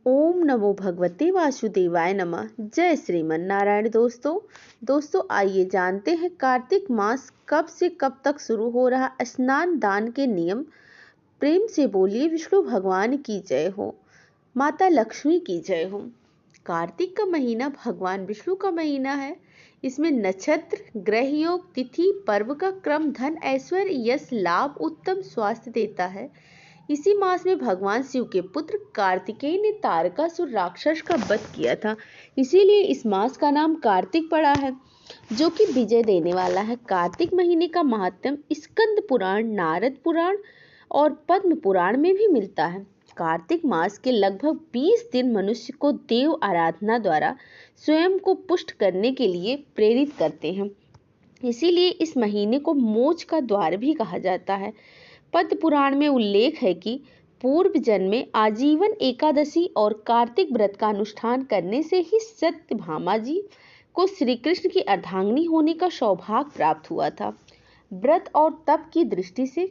ओम नमो भगवते वासुदेवाय नमः। जय श्रीमन नारायण। दोस्तों आइए जानते हैं कार्तिक मास कब से कब तक शुरू हो रहा स्नान दान के नियम। प्रेम से बोलिए विष्णु भगवान की जय हो, माता लक्ष्मी की जय हो। कार्तिक का महीना भगवान विष्णु का महीना है। इसमें नक्षत्र, ग्रह योग, तिथि, पर्व का क्रम धन ऐश्वर्य यश लाभ उत्तम स्वास्थ्य देता है। इसी मास में भगवान शिव के पुत्र कार्तिकेय ने तारकासुर राक्षस का वध किया था, इसीलिए इस मास का नाम कार्तिक पड़ा है, जो कि विजय देने वाला है। कार्तिक महीने का महात्म्य स्कंद पुराण, नारद पुराण और पद्म पुराण में भी मिलता है। कार्तिक मास के लगभग 20 दिन मनुष्य को देव आराधना द्वारा स्वयं को पुष्ट करने के लिए प्रेरित करते हैं, इसीलिए इस महीने को मोक्ष का द्वार भी कहा जाता है। पद्म पुराण में उल्लेख है कि पूर्व जन्म में आजीवन एकादशी और कार्तिक व्रत का अनुष्ठान करने से ही सत्यभामा जी को श्री कृष्ण की अर्धांगिनी होने का सौभाग्य प्राप्त हुआ था। व्रत और तप की दृष्टि से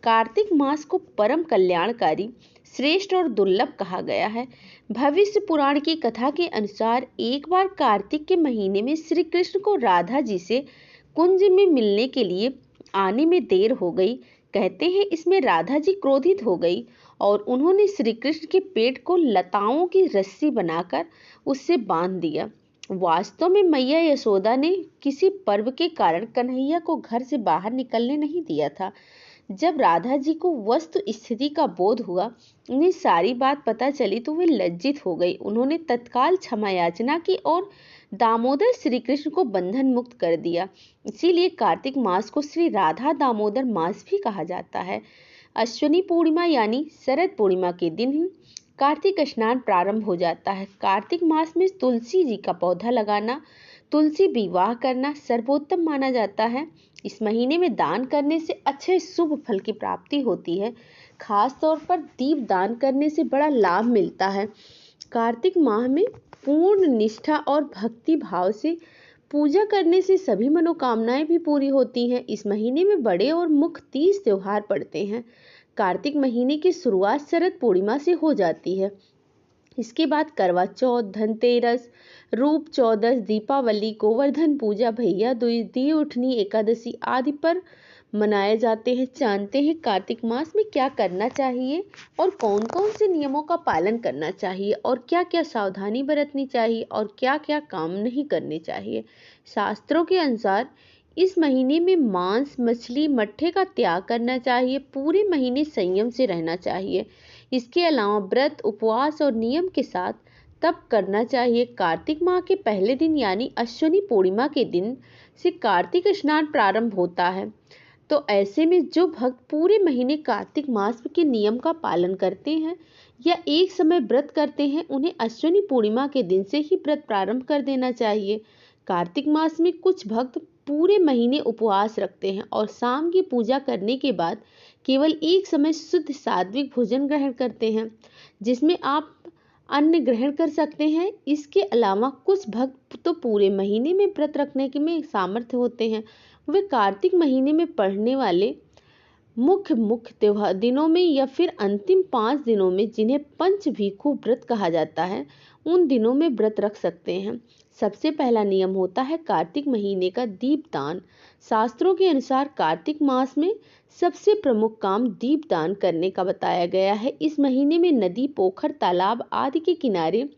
कार्तिक मास को परम कल्याणकारी, श्रेष्ठ और दुर्लभ कहा गया है। भविष्य पुराण की कथा के अनुसार एक बार कार्तिक के महीने में श्री कृष्ण को राधा जी से कुंज में मिलने के लिए आने में देर हो गई। कहते हैं इसमें राधा जी क्रोधित हो गई और उन्होंने श्री कृष्ण के पेट को लताओं की रस्सी बनाकर उससे बांध दिया। वास्तव में मैया यशोदा ने किसी पर्व के कारण कन्हैया को घर से बाहर निकलने नहीं दिया था। जब राधा जी को वस्तु स्थिति का बोध हुआ, उन्हें सारी बात पता चली, तो वे लज्जित हो गई। उन्होंने तत्काल क्षमा याचना की और दामोदर श्री कृष्ण को बंधन मुक्त कर दिया। इसीलिए कार्तिक मास को श्री राधा दामोदर मास भी कहा जाता है। अश्विनी पूर्णिमा यानी शरद पूर्णिमा के दिन ही कार्तिक स्नान प्रारंभ हो जाता है। कार्तिक मास में तुलसी जी का पौधा लगाना, तुलसी विवाह करना सर्वोत्तम माना जाता है। इस महीने में दान करने से अच्छे शुभ फल की प्राप्ति होती है। खास तौर पर दीप दान करने से बड़ा लाभ मिलता है। कार्तिक माह में पूर्ण निष्ठा और भक्ति भाव से पूजा करने से सभी मनोकामनाएं भी पूरी होती हैं। इस महीने में बड़े और मुख्य 30 त्योहार पड़ते हैं। कार्तिक महीने की शुरुआत शरद पूर्णिमा से हो जाती है। इसके बाद करवा चौथ, धनतेरस, रूप चौदस, दीपावली, गोवर्धन पूजा, भैया दूज, दी उठनी एकादशी आदि पर मनाए जाते हैं। जानते हैं कार्तिक मास में क्या करना चाहिए और कौन कौन से नियमों का पालन करना चाहिए और क्या क्या सावधानी बरतनी चाहिए और क्या क्या काम नहीं करने चाहिए। शास्त्रों के अनुसार इस महीने में मांस, मछली, मट्ठे का त्याग करना चाहिए। पूरे महीने संयम से रहना चाहिए। इसके अलावा व्रत, उपवास और नियम के साथ तप करना चाहिए। कार्तिक माह के पहले दिन यानी अश्विनी पूर्णिमा के दिन से कार्तिक स्नान प्रारंभ होता है। तो ऐसे में जो भक्त पूरे महीने कार्तिक मास के नियम का पालन करते हैं या एक समय व्रत करते हैं, उन्हें अश्विनी पूर्णिमा के दिन से ही व्रत प्रारंभ कर देना चाहिए। कार्तिक मास में कुछ भक्त पूरे महीने उपवास रखते हैं और शाम की पूजा करने के बाद केवल एक समय शुद्ध सात्विक भोजन ग्रहण करते हैं, जिसमें आप अन्न ग्रहण कर सकते हैं। इसके अलावा कुछ भक्त तो पूरे महीने में व्रत रखने के में सामर्थ्य होते हैं। वे कार्तिक महीने में पड़ने वाले मुख्य त्योहार दिनों में या फिर अंतिम 5 दिनों में, जिन्हें पंचभीखु व्रत कहा जाता है, उन दिनों में व्रत रख सकते हैं। सबसे पहला नियम होता है कार्तिक महीने का दीपदान। शास्त्रों के अनुसार कार्तिक मास में सबसे प्रमुख काम दीपदान करने का बताया गया है। इस महीने में नदी, पोखर, तालाब आदि के किनारे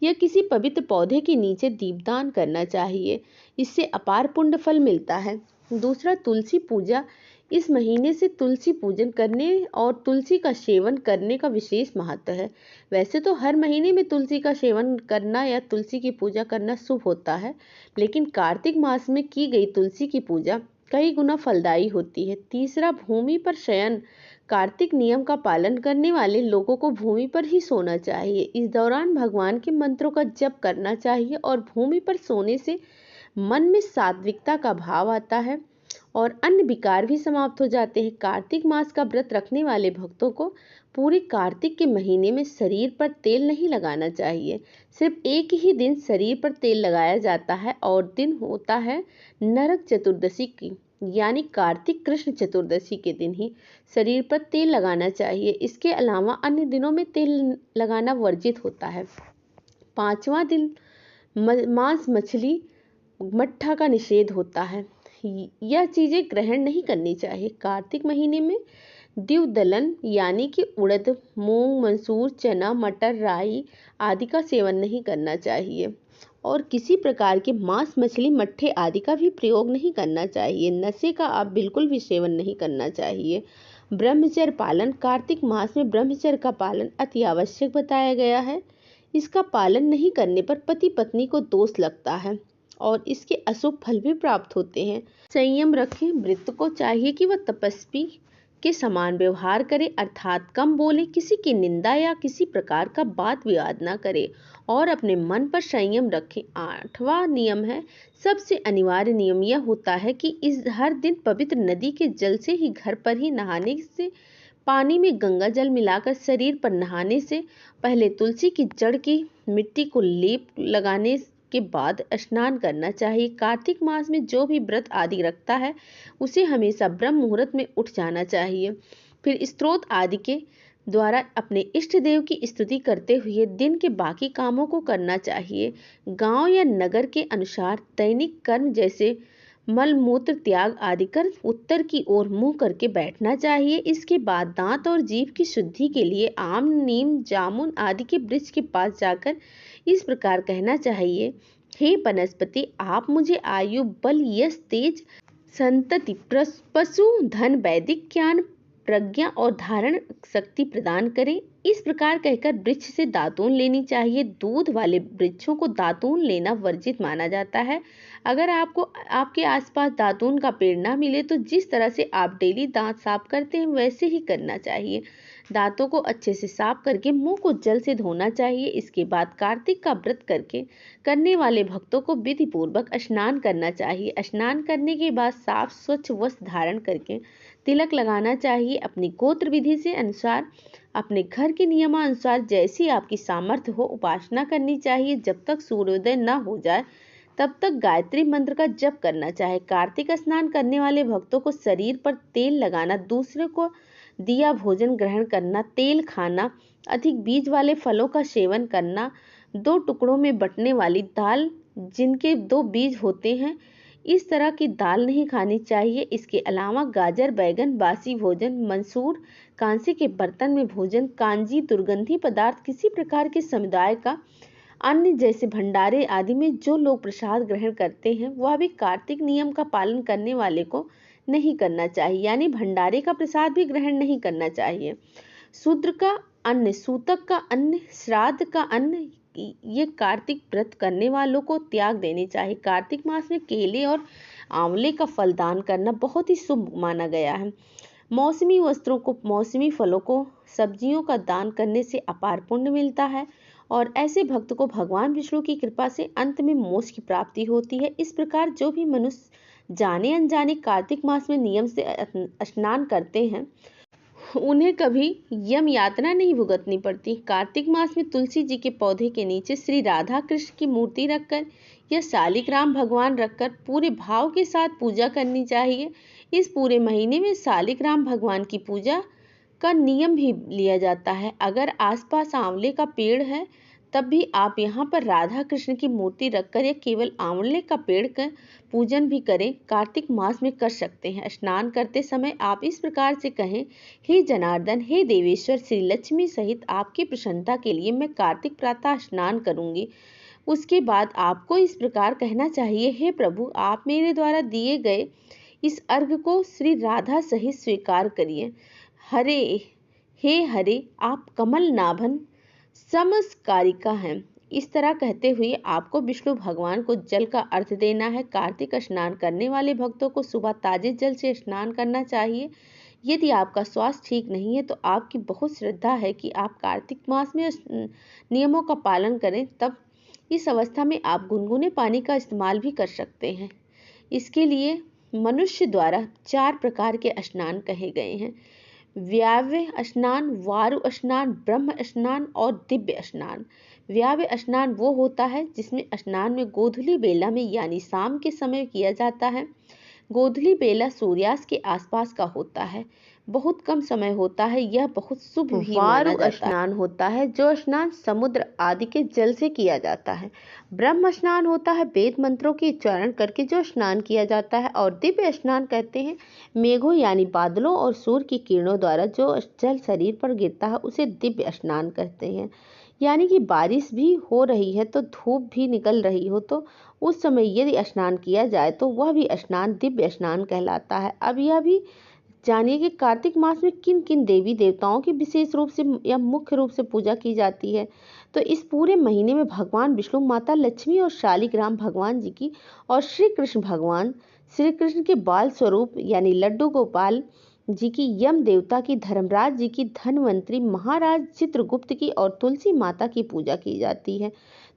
या किसी पवित्र पौधे के नीचे दीपदान करना चाहिए। इससे अपार पुण्य फल मिलता है। दूसरा, तुलसी पूजा। इस महीने से तुलसी पूजन करने और तुलसी का सेवन करने का विशेष महत्व है। वैसे तो हर महीने में तुलसी का सेवन करना या तुलसी की पूजा करना शुभ होता है, लेकिन कार्तिक मास में की गई तुलसी की पूजा कई गुना फलदायी होती है। तीसरा, भूमि पर शयन। कार्तिक नियम का पालन करने वाले लोगों को भूमि पर ही सोना चाहिए। इस दौरान भगवान के मंत्रों का जप करना चाहिए और भूमि पर सोने से मन में सात्विकता का भाव आता है और अन्य विकार भी समाप्त हो जाते हैं। कार्तिक मास का व्रत रखने वाले भक्तों को पूरे कार्तिक के महीने में शरीर पर तेल नहीं लगाना चाहिए। सिर्फ एक ही दिन शरीर पर तेल लगाया जाता है और दिन होता है नरक चतुर्दशी की। यानी कार्तिक कृष्ण चतुर्दशी के दिन ही शरीर पर तेल लगाना चाहिए। इसके अलावा अन्य दिनों में तेल लगाना वर्जित होता है। 5वां दिन मांस, मछली, मट्ठा का निषेध होता है। यह चीजें ग्रहण नहीं करनी चाहिए। कार्तिक महीने में द्विदलन यानी कि उड़द, मूंग, मसूर, चना, मटर, राई आदि का सेवन नहीं करना चाहिए और किसी प्रकार के मांस, मछली, मट्ठे आदि का भी प्रयोग नहीं करना चाहिए। नशे का आप बिल्कुल भी सेवन नहीं करना चाहिए। ब्रह्मचर्य पालन। कार्तिक मास में ब्रह्मचर्य का पालन अति आवश्यक बताया गया है। इसका पालन नहीं करने पर पति पत्नी को दोष लगता है और इसके अशुभ फल भी प्राप्त होते हैं। संयम रखें। वृत्त को चाहिए कि वह तपस्वी के समान व्यवहार करे, अर्थात कम बोले, किसी की निंदा या किसी प्रकार का वाद विवाद न करे और अपने मन पर संयम रखें। 8वां नियम है, सबसे अनिवार्य नियम यह होता है कि इस हर दिन पवित्र नदी के जल से ही घर पर ही नहाने से, पानी में गंगा जल मिलाकर शरीर पर नहाने से पहले तुलसी की जड़ की मिट्टी को लेप लगाने के बाद स्नान करना चाहिए। कार्तिक मास में जो भी व्रत आदि रखता है उसे हमेशा ब्रह्म मुहूर्त में उठ जाना चाहिए। फिर स्तोत्र आदि के द्वारा अपने इष्ट देव की स्तुति करते हुए दिन के बाकी कामों को करना चाहिए। गांव या नगर के अनुसार दैनिक कर्म जैसे मल मूत्र त्याग आदि कर उत्तर की ओर मुंह करके बैठना चाहिए। इसके बाद दांत और जीभ की शुद्धि के लिए आम, नीम, जामुन आदि के वृक्ष के पास जाकर इस प्रकार कहना चाहिए, हे वनस्पति, आप मुझे आयु, बल, यश, तेज, संतति, पशु धन, वैदिक ज्ञान, प्रज्ञा और धारण शक्ति प्रदान करें। इस प्रकार कहकर वृक्ष से दातून लेनी चाहिए। दूध वाले वृक्षों को दातून लेना वर्जित माना जाता है। अगर आपको आपके आसपास दातून का पेड़ ना मिले तो जिस तरह से आप डेली दांत साफ करते हैं वैसे ही करना चाहिए। दांतों को अच्छे से साफ करके मुंह को जल से धोना चाहिए। इसके बाद कार्तिक का व्रत करने वाले भक्तों को विधि पूर्वक स्नान करना चाहिए। स्नान करने के बाद साफ स्वच्छ वस्त्र धारण करके तिलक लगाना चाहिए। अपनी गोत्र विधि से अनुसार अपने घर के नियमानुसार जैसी आपकी सामर्थ्य हो उपासना करनी चाहिए। जब तक सूर्योदय न हो जाए तब तक गायत्री मंत्र का जप करना चाहिए। कार्तिक स्नान करने वाले भक्तों को शरीर पर तेल लगाना, दूसरे को दिया भोजन ग्रहण करना, तेल खाना, अधिक बीज वाले फलों का सेवन करना, 2 टुकड़ों में बंटने वाली दाल जिनके 2 बीज होते हैं इस तरह की दाल नहीं खानी चाहिए। इसके अलावा गाजर, बैगन, बासी भोजन, मंसूर, कांसे के बर्तन में भोजन, कांजी, दुर्गंधी पदार्थ, किसी प्रकार के समुदाय का अन्य जैसे भंडारे आदि में जो लोग प्रसाद ग्रहण करते हैं वह भी कार्तिक नियम का पालन करने वाले को नहीं करना चाहिए, यानी भंडारे का प्रसाद भी ग्रहण नहीं करना चाहिए। शूद्र का अन्न, सूतक का अन्न, श्राद्ध का अन्न ये कार्तिक व्रत करने वालों को त्याग देने चाहिए। कार्तिक मास में केले और आंवले का फल दान करना बहुत ही शुभ माना गया है। मौसमी वस्त्रों को, मौसमी फलों को, सब्जियों का दान करने से अपार पुण्य मिलता है और ऐसे भक्त को भगवान विष्णु की कृपा से अंत में मोक्ष की प्राप्ति होती है। इस प्रकार जो भी मनुष्य जाने अनजाने कार्तिक मास में नियम से स्नान करते हैं उन्हें कभी यम यातना नहीं भुगतनी पड़ती। कार्तिक मास में तुलसी जी के पौधे के नीचे श्री राधा कृष्ण की मूर्ति रखकर या शालिग्राम भगवान रखकर पूरे भाव के साथ पूजा करनी चाहिए। इस पूरे महीने में शालिग्राम भगवान की पूजा का नियम भी लिया जाता है। अगर आसपास आंवले का पेड़ है तब भी आप यहाँ पर राधा कृष्ण की मूर्ति रखकर या केवल आंवले का पेड़ का पूजन भी करें, कार्तिक मास में कर सकते हैं। स्नान करते समय आप इस प्रकार से कहें, हे जनार्दन, हे देवेश्वर, श्री लक्ष्मी सहित आपकी प्रसन्नता के लिए मैं कार्तिक प्रातः स्नान करूंगी। उसके बाद आपको इस प्रकार कहना चाहिए, हे प्रभु, आप मेरे द्वारा दिए गए इस अर्घ्य को श्री राधा सहित स्वीकार करिए। हरे, हे हरे, आप कमल नाभन समस्कारिका हैं। इस तरह कहते हुए आपको विष्णु भगवान को जल का अर्थ देना है। कार्तिक स्नान करने वाले भक्तों को सुबह ताजे जल से स्नान करना चाहिए। यदि आपका स्वास्थ्य ठीक नहीं है तो आपकी बहुत श्रद्धा है कि आप कार्तिक मास में नियमों का पालन करें, तब इस अवस्था में आप गुनगुने पानी का इस्तेमाल भी कर सकते हैं। इसके लिए मनुष्य द्वारा 4 प्रकार के स्नान कहे गए हैं: व्याव्य स्नान, वारु स्नान, ब्रह्म स्नान और दिव्य स्नान। व्याव्य स्नान वो होता है जिसमें स्नान में गोधूली बेला में यानी शाम के समय किया जाता है। गोधूली बेला सूर्यास्त के आसपास का होता है, बहुत कम समय होता है, यह बहुत शुभ भी माना जाता है। स्नान होता है, जो स्नान समुद्र आदि के जल से किया जाता है। ब्रह्म स्नान होता है, वेद मंत्रों के उच्चारण करके जो स्नान किया जाता है। और दिव्य स्नान कहते हैं मेघों यानी बादलों और सूर्य की किरणों द्वारा जो जल शरीर पर गिरता है उसे दिव्य स्नान कहते हैं। यानी कि बारिश भी हो रही है तो धूप भी निकल रही हो तो उस समय यदि स्नान किया जाए तो वह भी स्नान दिव्य स्नान कहलाता है। अब यह भी जानिए कि कार्तिक मास में किन किन देवी देवताओं की विशेष रूप से या मुख्य रूप से पूजा की जाती है। तो इस पूरे महीने में भगवान विष्णु, माता लक्ष्मी और शालिग्राम भगवान जी की और श्री कृष्ण भगवान श्री कृष्ण के बाल स्वरूप यानी लड्डू गोपाल जी की, यम देवता की, धर्मराज जी की, धनवंतरी, महाराज चित्रगुप्त की और तुलसी माता की पूजा की जाती है।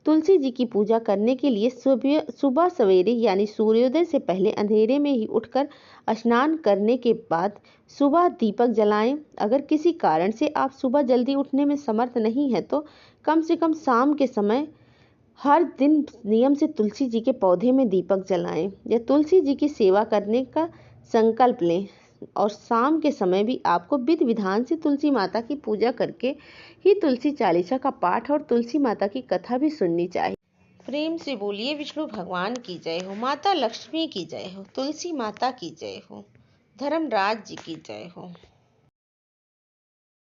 तुलसी जी की पूजा करने के लिए सुबह सवेरे यानी सूर्योदय से पहले अंधेरे में ही उठकर स्नान करने के बाद सुबह दीपक जलाएं। अगर किसी कारण से आप सुबह जल्दी उठने में समर्थ नहीं है तो कम से कम शाम के समय हर दिन नियम से तुलसी जी के पौधे में दीपक जलाएं या तुलसी जी की सेवा करने का संकल्प लें। और शाम के समय भी आपको विधि विधान से तुलसी माता की पूजा करके ही तुलसी चालीसा का पाठ और तुलसी माता की कथा भी सुननी चाहिए। प्रेम से बोलिए विष्णु भगवान की जय हो, माता लक्ष्मी की जय हो, तुलसी माता की जय हो, धर्मराज जी की जय हो।